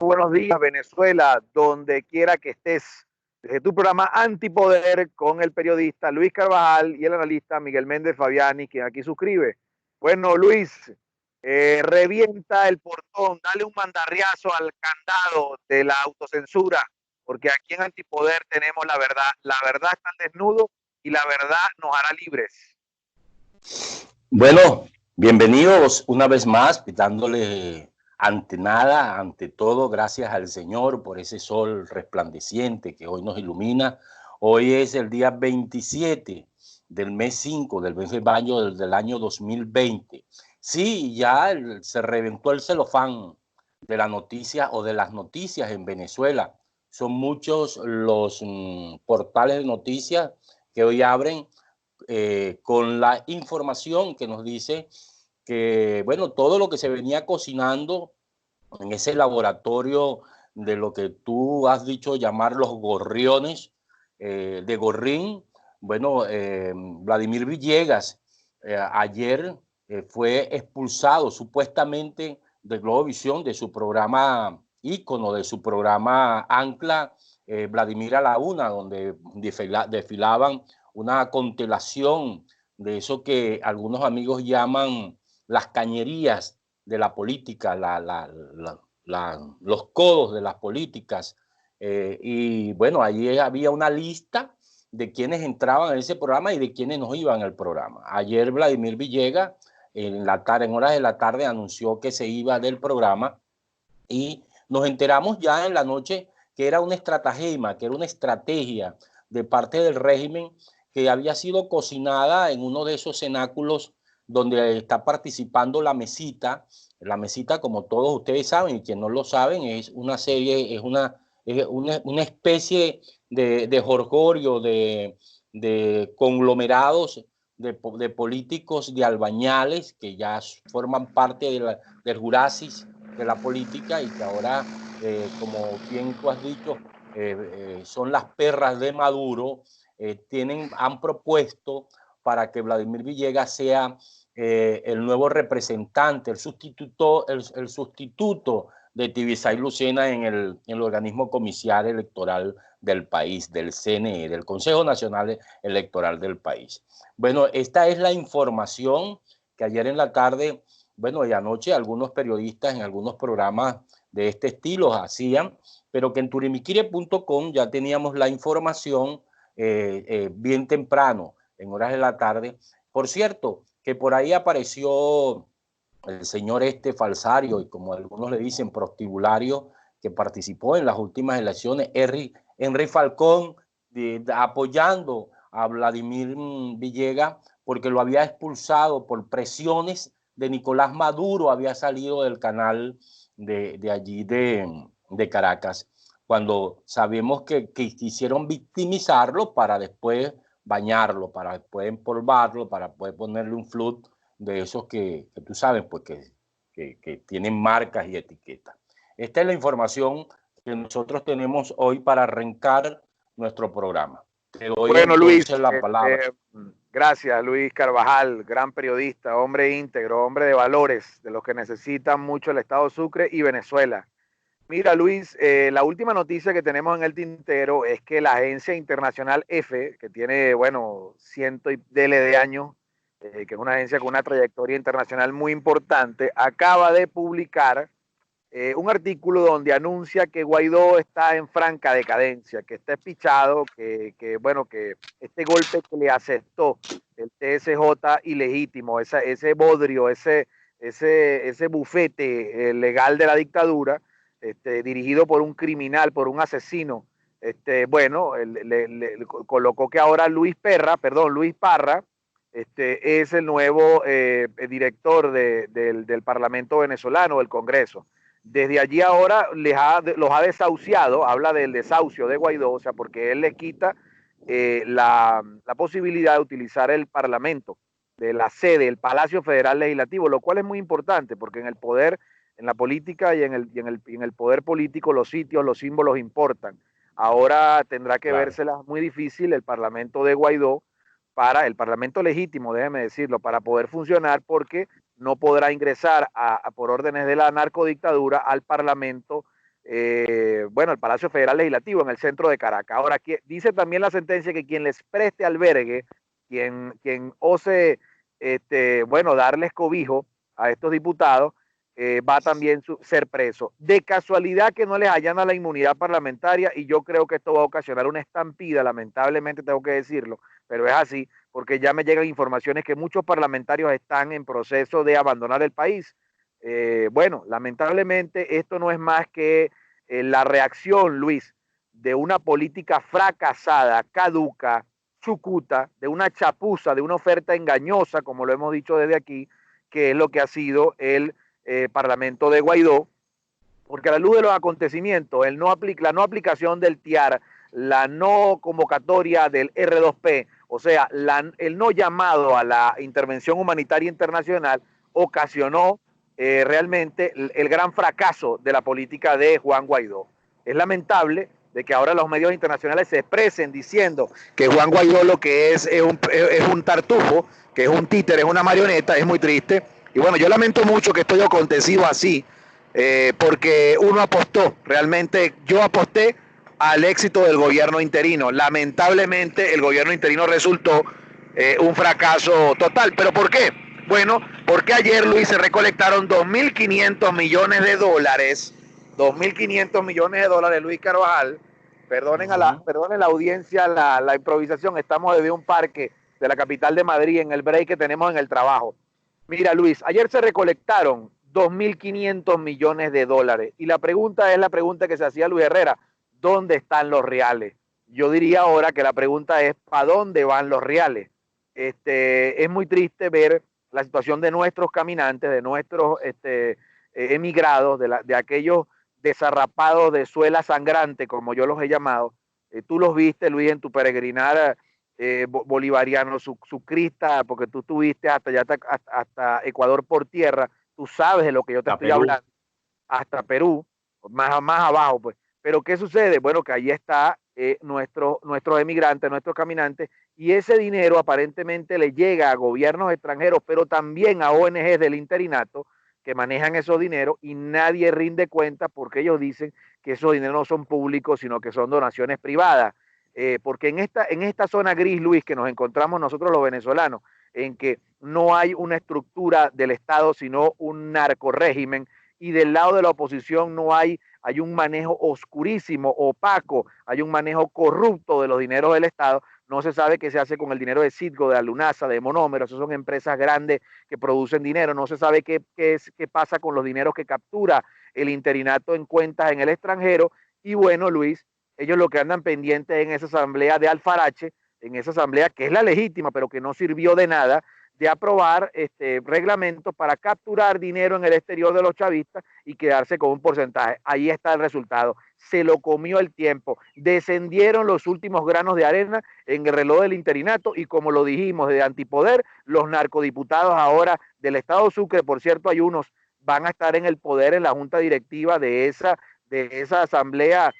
Buenos días, Venezuela, donde quiera que estés. Desde tu programa Antipoder con el periodista Luis Carvajal y el analista Miguel Méndez Fabiani, quien aquí suscribe. Bueno, Luis, revienta el portón, dale un mandarriazo al candado de la autocensura, porque aquí en Antipoder tenemos la verdad está al desnudo y la verdad nos hará libres. Bueno, bienvenidos una vez más, dándole ante nada, ante todo, gracias al Señor por ese sol resplandeciente que hoy nos ilumina. Hoy es el día 27 del mes 5 del mes de mayo del año 2020. Sí, ya se reventó el celofán de la noticia o de las noticias en Venezuela. Son muchos los portales de noticias que hoy abren con la información que nos dice que, bueno, todo lo que se venía cocinando en ese laboratorio de lo que tú has dicho llamar los gorriones de Gorrín, bueno, Vladimir Villegas ayer fue expulsado supuestamente de Globovisión, de su programa ícono, de su programa Ancla, Vladimir a la Una, donde desfilaban una constelación de eso que algunos amigos llaman las cañerías de la política, los codos de las políticas. Y bueno, allí había una lista de quienes entraban en ese programa y de quienes no iban al programa. Ayer Vladimir Villegas, en horas de la tarde, anunció que se iba del programa y nos enteramos ya en la noche que era una estratagema, que era una estrategia de parte del régimen que había sido cocinada en uno de esos cenáculos donde está participando la mesita. La mesita, como todos ustedes saben, y quienes no lo saben, es una serie, una especie de jorgorio, de conglomerados de políticos, de albañales, que ya forman parte del Jurasis de la política y que ahora, como bien tú has dicho, son las perras de Maduro, han propuesto para que Vladimir Villegas sea el nuevo representante, el sustituto de Tibisay Lucena en el organismo comicial electoral del país, del CNE, del Consejo Nacional Electoral del país. Bueno, esta es la información que ayer en la tarde, bueno, y anoche algunos periodistas en algunos programas de este estilo hacían, pero que en turimiquire.com ya teníamos la información bien temprano, en horas de la tarde. Por cierto, que por ahí apareció el señor falsario, y como algunos le dicen, prostibulario, que participó en las últimas elecciones, Henry Falcón, apoyando a Vladimir Villegas, porque lo había expulsado por presiones de Nicolás Maduro, había salido del canal de allí de Caracas, cuando sabemos que quisieron victimizarlo para después bañarlo, para después empolvarlo, para poder ponerle un flut de esos que tú sabes, pues que tienen marcas y etiquetas. Esta es la información que nosotros tenemos hoy para arrancar nuestro programa. Te doy Bueno, Luis, entonces la palabra. gracias, Luis Carvajal, gran periodista, hombre íntegro, hombre de valores, de los que necesitan mucho el Estado Sucre y Venezuela. Mira, Luis, la última noticia que tenemos en el tintero es que la agencia internacional EFE, que tiene, bueno, ciento y dele de años, que es una agencia con una trayectoria internacional muy importante, acaba de publicar un artículo donde anuncia que Guaidó está en franca decadencia, que está espichado, bueno, que este golpe que le aceptó el TSJ ilegítimo, ese bodrio, ese bufete legal de la dictadura, dirigido por un criminal, por un asesino, bueno, le colocó que ahora Luis Parra, es el nuevo director del Parlamento venezolano, del Congreso. Desde allí ahora los ha desahuciado, habla del desahucio de Guaidó, o sea, porque él le quita la posibilidad de utilizar el Parlamento, de la sede, el Palacio Federal Legislativo, lo cual es muy importante, porque en el poder, en la política y en el poder político, los sitios, los símbolos importan. Ahora tendrá que Claro. vérsela muy difícil el Parlamento de Guaidó, para el Parlamento legítimo, déjeme decirlo, para poder funcionar, porque no podrá ingresar por órdenes de la narcodictadura al Parlamento bueno, el Palacio Federal Legislativo en el centro de Caracas. Ahora, dice también la sentencia que quien les preste albergue, quien ose, bueno, darles cobijo a estos diputados, va también ser preso. De casualidad que no les allana la inmunidad parlamentaria, y yo creo que esto va a ocasionar una estampida, lamentablemente tengo que decirlo, pero es así, porque ya me llegan informaciones que muchos parlamentarios están en proceso de abandonar el país. Bueno, lamentablemente esto no es más que la reacción, Luis, de una política fracasada, caduca, chucuta, de una chapuza, de una oferta engañosa, como lo hemos dicho desde aquí, que es lo que ha sido el Parlamento de Guaidó, porque a la luz de los acontecimientos, la no aplicación del TIAR, la no convocatoria del R2P, o sea, el no llamado a la intervención humanitaria internacional, ocasionó realmente el gran fracaso de la política de Juan Guaidó. Es lamentable de que ahora los medios internacionales se expresen diciendo que Juan Guaidó lo que es un tartufo, que es un títere, es una marioneta, es muy triste. Y bueno, yo lamento mucho que esto haya acontecido así, porque uno apostó, realmente yo aposté al éxito del gobierno interino. Lamentablemente el gobierno interino resultó un fracaso total. ¿Pero por qué? Bueno, porque ayer, Luis, se recolectaron 2.500 millones de dólares, 2.500 millones de dólares, Luis Carvajal. Perdonen la audiencia la improvisación, estamos desde un parque de la capital de Madrid en el break que tenemos en el trabajo. Mira, Luis, ayer se recolectaron 2.500 millones de dólares. Y la pregunta es la pregunta que se hacía Luis Herrera, ¿dónde están los reales? Yo diría ahora que la pregunta es, ¿para dónde van los reales? Es muy triste ver la situación de nuestros caminantes, de nuestros emigrados, de aquellos desarrapados de suela sangrante, como yo los he llamado. Tú los viste, Luis, en tu peregrinar bolivariano, su crista, porque tú tuviste hasta Ecuador por tierra, tú sabes de lo que yo te estoy hablando, hasta Perú, más abajo, pues. Pero ¿qué sucede? Bueno, que ahí está nuestros emigrantes, nuestros caminantes, y ese dinero aparentemente le llega a gobiernos extranjeros, pero también a ONGs del interinato que manejan esos dineros y nadie rinde cuenta porque ellos dicen que esos dineros no son públicos, sino que son donaciones privadas. Porque en esta zona gris, Luis, que nos encontramos nosotros los venezolanos, en que no hay una estructura del Estado, sino un narcorrégimen, y del lado de la oposición no hay un manejo oscurísimo, opaco, hay un manejo corrupto de los dineros del Estado. No se sabe qué se hace con el dinero de Citgo, de Alunasa, de Monómeros, esas son empresas grandes que producen dinero. No se sabe qué pasa con los dineros que captura el interinato en cuentas en el extranjero. Y bueno, Luis, ellos lo que andan pendientes en esa asamblea de Alfarache, en esa asamblea que es la legítima, pero que no sirvió de nada, de aprobar reglamentos para capturar dinero en el exterior de los chavistas y quedarse con un porcentaje. Ahí está el resultado. Se lo comió el tiempo. Descendieron los últimos granos de arena en el reloj del interinato y como lo dijimos de Antipoder, los narcodiputados ahora del Estado Sucre, por cierto, hay unos, van a estar en el poder en la junta directiva de esa asamblea,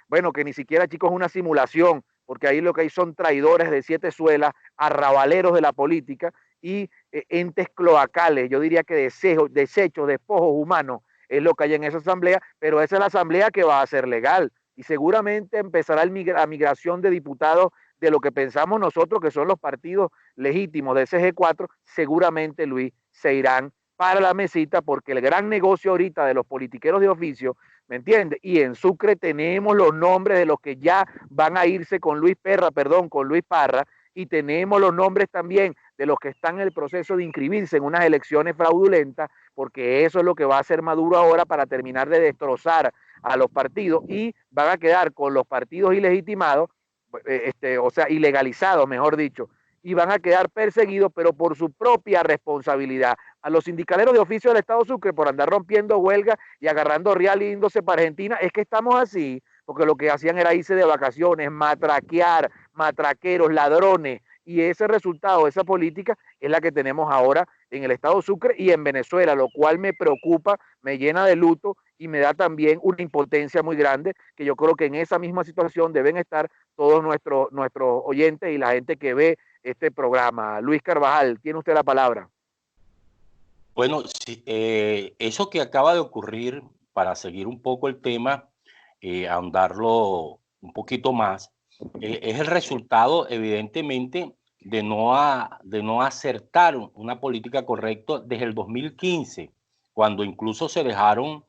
bueno, que ni siquiera, chicos, es una simulación, porque ahí lo que hay son traidores de 7 suelas, arrabaleros de la política y entes cloacales, yo diría que desechos, despojos humanos, es lo que hay en esa asamblea, pero esa es la asamblea que va a ser legal y seguramente empezará la migración de diputados de lo que pensamos nosotros que son los partidos legítimos de ese G4, seguramente, Luis, se irán para la mesita porque el gran negocio ahorita de los politiqueros de oficio, ¿me entiendes? Y en Sucre tenemos los nombres de los que ya van a irse con Luis Parra, y tenemos los nombres también de los que están en el proceso de inscribirse en unas elecciones fraudulentas, porque eso es lo que va a hacer Maduro ahora para terminar de destrozar a los partidos y van a quedar con los partidos ilegitimados, o sea, ilegalizados, mejor dicho, y van a quedar perseguidos, pero por su propia responsabilidad. A los sindicaleros de oficio del Estado Sucre por andar rompiendo huelga y agarrando real y yéndose para Argentina, es que estamos así, porque lo que hacían era irse de vacaciones, matraquear, matraqueros, ladrones, y ese resultado, esa política es la que tenemos ahora en el Estado Sucre y en Venezuela, lo cual me preocupa, me llena de luto y me da también una impotencia muy grande, que yo creo que en esa misma situación deben estar todos nuestros oyentes y la gente que ve este programa. Luis Carvajal, tiene usted la palabra. Bueno, sí, eso que acaba de ocurrir para seguir un poco el tema, ahondarlo un poquito más, es el resultado, evidentemente, de no acertar una política correcta desde el 2015, cuando incluso se dejaron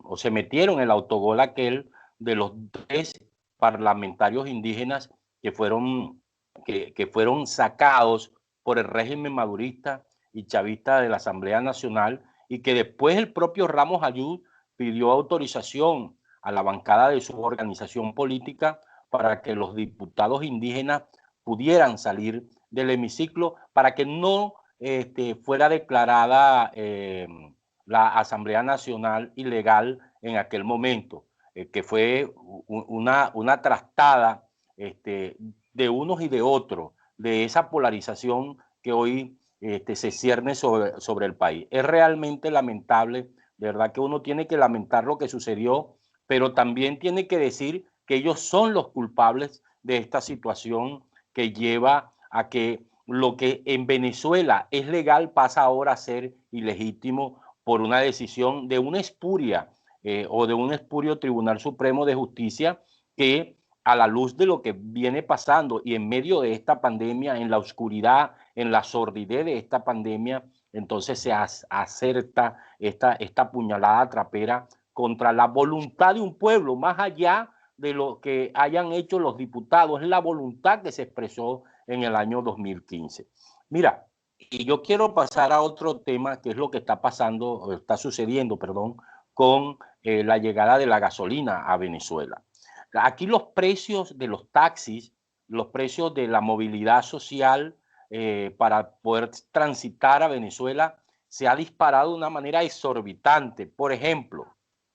o se metieron el autogol aquel de los 3 parlamentarios indígenas que fueron sacados por el régimen madurista y chavista de la Asamblea Nacional, y que después el propio Ramos Ayud pidió autorización a la bancada de su organización política para que los diputados indígenas pudieran salir del hemiciclo, para que no fuera declarada la Asamblea Nacional ilegal en aquel momento, que fue una trastada de unos y de otros, de esa polarización que hoy se cierne sobre el país. Es realmente lamentable, de verdad que uno tiene que lamentar lo que sucedió, pero también tiene que decir que ellos son los culpables de esta situación que lleva a que lo que en Venezuela es legal pasa ahora a ser ilegítimo por una decisión de una espuria o de un espurio Tribunal Supremo de Justicia, que a la luz de lo que viene pasando y en medio de esta pandemia, en la oscuridad, en la sordidez de esta pandemia, entonces se acerta esta puñalada trapera contra la voluntad de un pueblo, más allá de lo que hayan hecho los diputados. Es la voluntad que se expresó en el año 2015. Mira, y yo quiero pasar a otro tema, que es lo que está sucediendo, con la llegada de la gasolina a Venezuela. Aquí los precios de los taxis, los precios de la movilidad social para poder transitar a Venezuela se ha disparado de una manera exorbitante. Por ejemplo,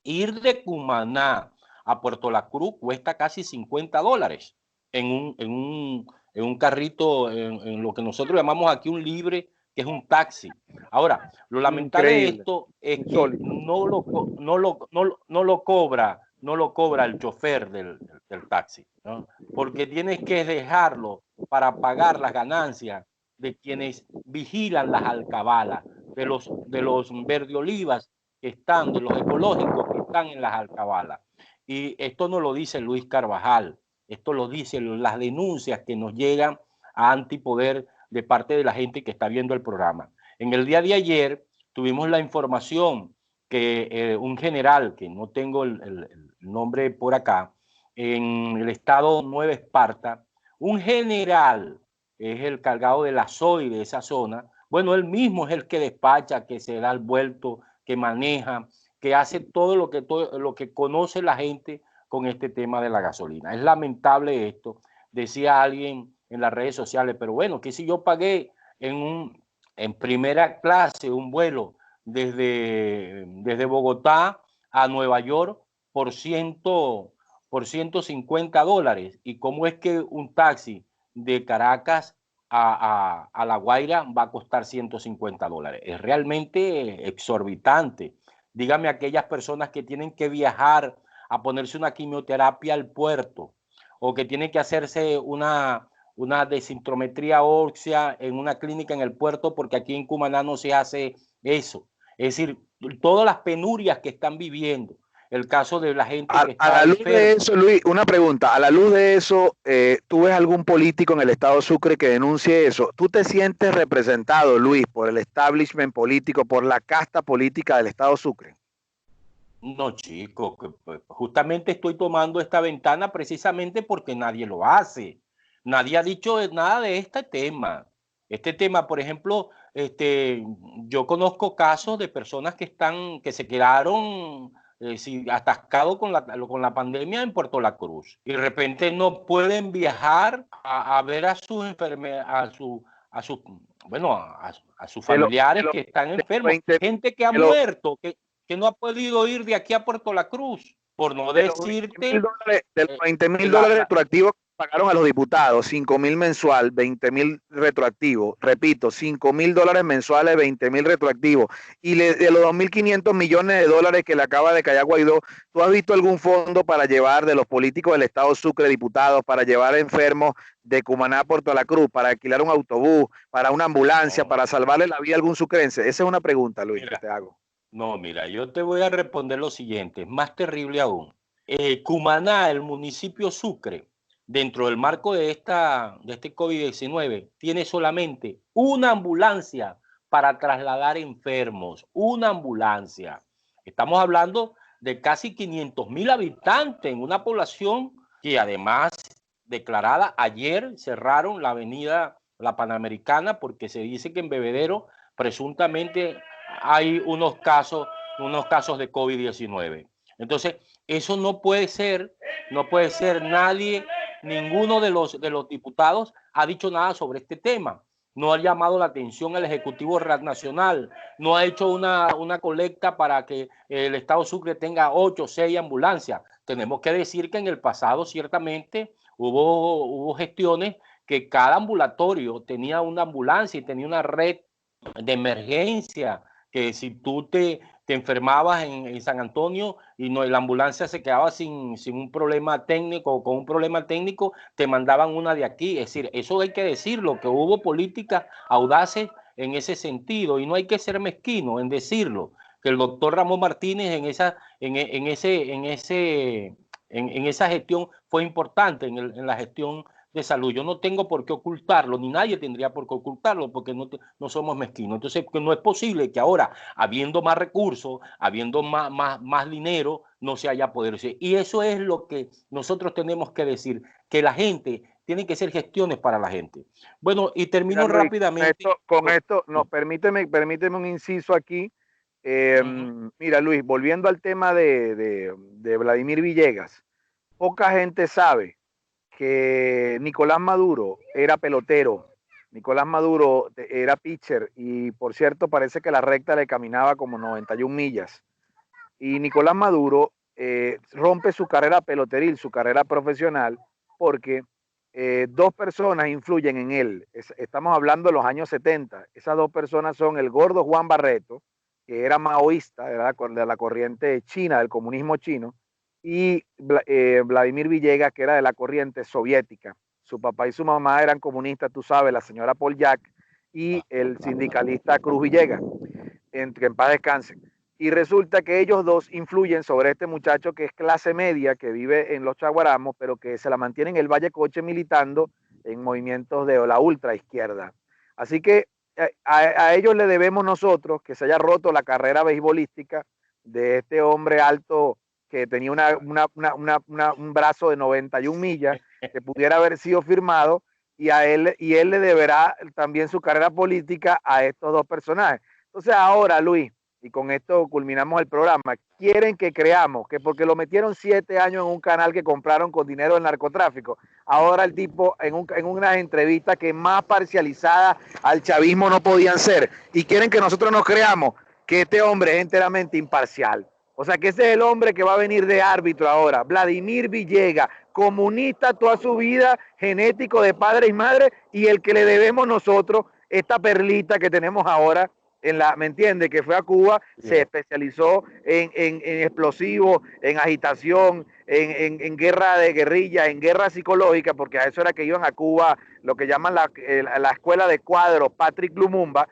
ir de Cumaná a Puerto La Cruz cuesta casi $50 en un carrito, en lo que nosotros llamamos aquí un libre, que es un taxi. Ahora, lo lamentable de esto es que no lo cobra el chofer del taxi, ¿no? Porque tienes que dejarlo para pagar las ganancias de quienes vigilan las alcabalas, de los verdeolivas que están, de los ecológicos que están en las alcabalas. Y esto no lo dice Luis Carvajal, esto lo dicen las denuncias que nos llegan a Antipoder de parte de la gente que está viendo el programa. En el día de ayer tuvimos la información que un general, que no tengo el nombre por acá, en el estado Nueva Esparta, un general, es el cargado de la SOI de esa zona, bueno, él mismo es el que despacha, que se da el vuelto, que maneja, que hace todo lo que conoce la gente con este tema de la gasolina. Es lamentable esto, decía alguien en las redes sociales, pero bueno, que si yo pagué en primera clase un vuelo desde Bogotá a Nueva York por $150, y cómo es que un taxi de Caracas a La Guaira va a costar $150. Es realmente exorbitante. Dígame aquellas personas que tienen que viajar a ponerse una quimioterapia al puerto, o que tienen que hacerse una desintometría ósea en una clínica en el puerto, porque aquí en Cumaná no se hace eso. Es decir, todas las penurias que están viviendo. El caso de la gente que está a la luz enferma. De eso, Luis, una pregunta. A la luz de eso, ¿tú ves algún político en el estado Sucre que denuncie eso? ¿Tú te sientes representado, Luis, por el establishment político, por la casta política del estado Sucre? No, chico, justamente estoy tomando esta ventana precisamente porque nadie lo hace. Nadie ha dicho nada de este tema. Este tema, por ejemplo, yo conozco casos de personas que se quedaron atascados con la pandemia en Puerto La Cruz, y de repente no pueden viajar a ver a sus enfermedades, a sus familiares que están enfermos, gente que ha muerto, que no ha podido ir de aquí a Puerto La Cruz, por no decirte... De los $20,000 retroactivos que pagaron a los diputados, 5,000 mensual, 20,000 retroactivos, repito, $5,000 mensuales, 20,000 retroactivos, y de los 2.500 millones de dólares que le acaba de callar Guaidó, ¿tú has visto algún fondo para llevar de los políticos del estado Sucre, diputados, para llevar enfermos de Cumaná a Puerto La Cruz, para alquilar un autobús, para una ambulancia, para salvarle la vida a algún sucrense? Esa es una pregunta, Luis, que te hago. No, mira, yo te voy a responder lo siguiente, más terrible aún. Cumaná, el municipio Sucre, dentro del marco de este COVID-19, tiene solamente una ambulancia para trasladar enfermos, una ambulancia. Estamos hablando de casi 500.000 habitantes en una población que además declarada ayer cerraron la avenida La Panamericana porque se dice que en Bebedero presuntamente hay unos casos de COVID-19. Entonces, eso no puede ser, nadie, ninguno de los diputados ha dicho nada sobre este tema. No ha llamado la atención al Ejecutivo Nacional, no ha hecho una colecta para que el Estado Sucre tenga 8 o 6 ambulancias. Tenemos que decir que en el pasado ciertamente hubo gestiones que cada ambulatorio tenía una ambulancia y tenía una red de emergencia, que si tú te enfermabas en San Antonio y no, la ambulancia se quedaba sin un problema técnico o con un problema técnico, te mandaban una de aquí. Es decir, eso hay que decirlo, que hubo políticas audaces en ese sentido y no hay que ser mezquino en decirlo, que el doctor Ramón Martínez en esa gestión fue importante, en la gestión de salud. Yo no tengo por qué ocultarlo, ni nadie tendría por qué ocultarlo, porque no somos mezquinos. Entonces, no es posible que ahora, habiendo más recursos, habiendo más dinero, no se haya poder hacer. Y eso es lo que nosotros tenemos que decir, que la gente, tiene que ser gestiones para la gente. Bueno, y termino Luis, rápidamente. con esto, no, permíteme un inciso aquí. Mira, Luis, volviendo al tema de Vladimir Villegas, poca gente sabe que Nicolás Maduro era pelotero, Nicolás Maduro era pitcher y por cierto parece que la recta le caminaba como 91 millas. Y Nicolás Maduro rompe su carrera peloteril, su carrera profesional, porque dos personas influyen en él. Estamos hablando de los años 70. Esas dos personas son el gordo Juan Barreto, que era maoísta, era de la corriente china, del comunismo chino, y Vladimir Villegas, que era de la corriente soviética. Su papá y su mamá eran comunistas, tú sabes, la señora Polyak y el sindicalista Cruz Villegas, que en paz descansen. Y resulta que ellos dos influyen sobre este muchacho que es clase media, que vive en los Chaguaramos, pero que se la mantiene en el Valle Coche militando en movimientos de la ultra izquierda. Así que a ellos le debemos nosotros que se haya roto la carrera beisbolística de este hombre alto que tenía un brazo de 91 millas, que pudiera haber sido firmado, y él le deberá también su carrera política a estos dos personajes. Entonces ahora, Luis, y con esto culminamos el programa, quieren que creamos que porque lo metieron 7 años en un canal que compraron con dinero del narcotráfico, ahora el tipo en unas entrevistas que más parcializadas al chavismo no podían ser, y quieren que nosotros nos creamos que este hombre es enteramente imparcial. O sea que ese es el hombre que va a venir de árbitro ahora, Vladimir Villegas, comunista toda su vida, genético de padre y madre, y el que le debemos nosotros esta perlita que tenemos ahora ¿me entiende? Que fue a Cuba, se especializó en explosivos, en agitación, en guerra de guerrilla, en guerra psicológica, porque a eso era que iban a Cuba, lo que llaman la escuela de cuadros, Patrick Lumumba.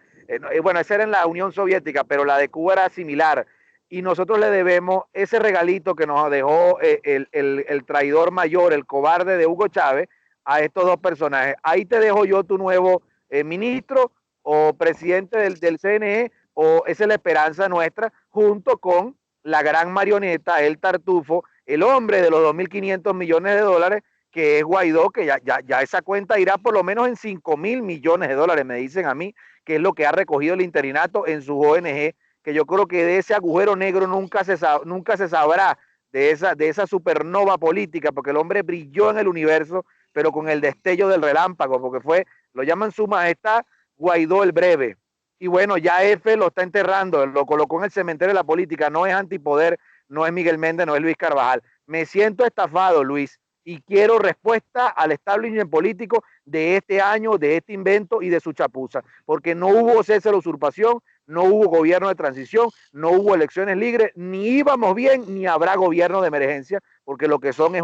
Bueno, esa era en la Unión Soviética, pero la de Cuba era similar. Y nosotros le debemos ese regalito que nos dejó el traidor mayor, el cobarde de Hugo Chávez, a estos dos personajes. Ahí te dejo yo tu nuevo ministro o presidente del CNE, o esa es la esperanza nuestra, junto con la gran marioneta, el Tartufo, el hombre de los 2.500 millones de dólares, que es Guaidó, que ya esa cuenta irá por lo menos en 5.000 millones de dólares, me dicen a mí, que es lo que ha recogido el interinato en su ONG, que yo creo que de ese agujero negro nunca se sabrá de esa supernova política, porque el hombre brilló en el universo, pero con el destello del relámpago, porque lo llaman su majestad Guaidó el breve. Y bueno, ya F lo está enterrando, lo colocó en el cementerio de la política, no es antipoder, no es Miguel Méndez, no es Luis Carvajal. Me siento estafado, Luis, y quiero respuesta al establishment político de este año, de este invento y de su chapuza, porque no hubo cese de la usurpación, no hubo gobierno de transición, no hubo elecciones libres, ni íbamos bien, ni habrá gobierno de emergencia, porque lo que son es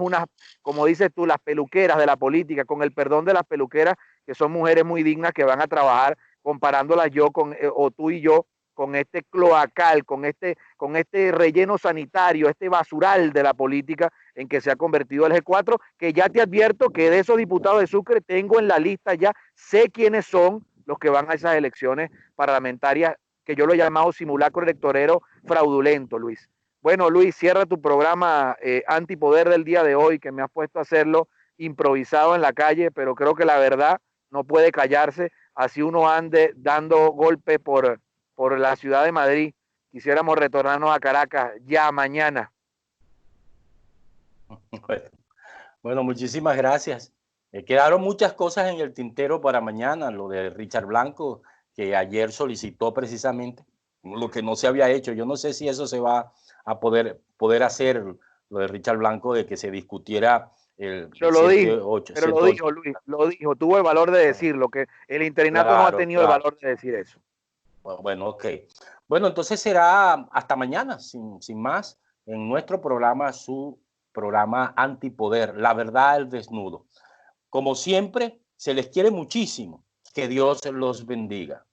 como dices tú, las peluqueras de la política, con el perdón de las peluqueras, que son mujeres muy dignas que van a trabajar, comparándolas yo o tú y yo, con este cloacal, con este relleno sanitario, este basural de la política en que se ha convertido el G4, que ya te advierto que de esos diputados de Sucre tengo en la lista ya, sé quiénes son los que van a esas elecciones parlamentarias, que yo lo he llamado simulacro electorero fraudulento, Luis. Bueno, Luis, cierra tu programa Antipoder del día de hoy, que me has puesto a hacerlo improvisado en la calle, pero creo que la verdad no puede callarse, así uno ande dando golpe por la ciudad de Madrid. Quisiéramos retornarnos a Caracas ya mañana. Bueno, muchísimas gracias. Quedaron muchas cosas en el tintero para mañana, lo de Richard Blanco, que ayer solicitó precisamente, lo que no se había hecho. Yo no sé si eso se va a poder hacer, lo de Richard Blanco, de que se discutiera el Pero lo dijo, Luis, lo dijo, tuvo el valor de decirlo, que el interinato no ha tenido el valor de decir eso. Bueno, ok. Bueno, entonces será hasta mañana, sin más, en nuestro programa, su programa Antipoder, la verdad al desnudo. Como siempre, se les quiere muchísimo. Que Dios los bendiga.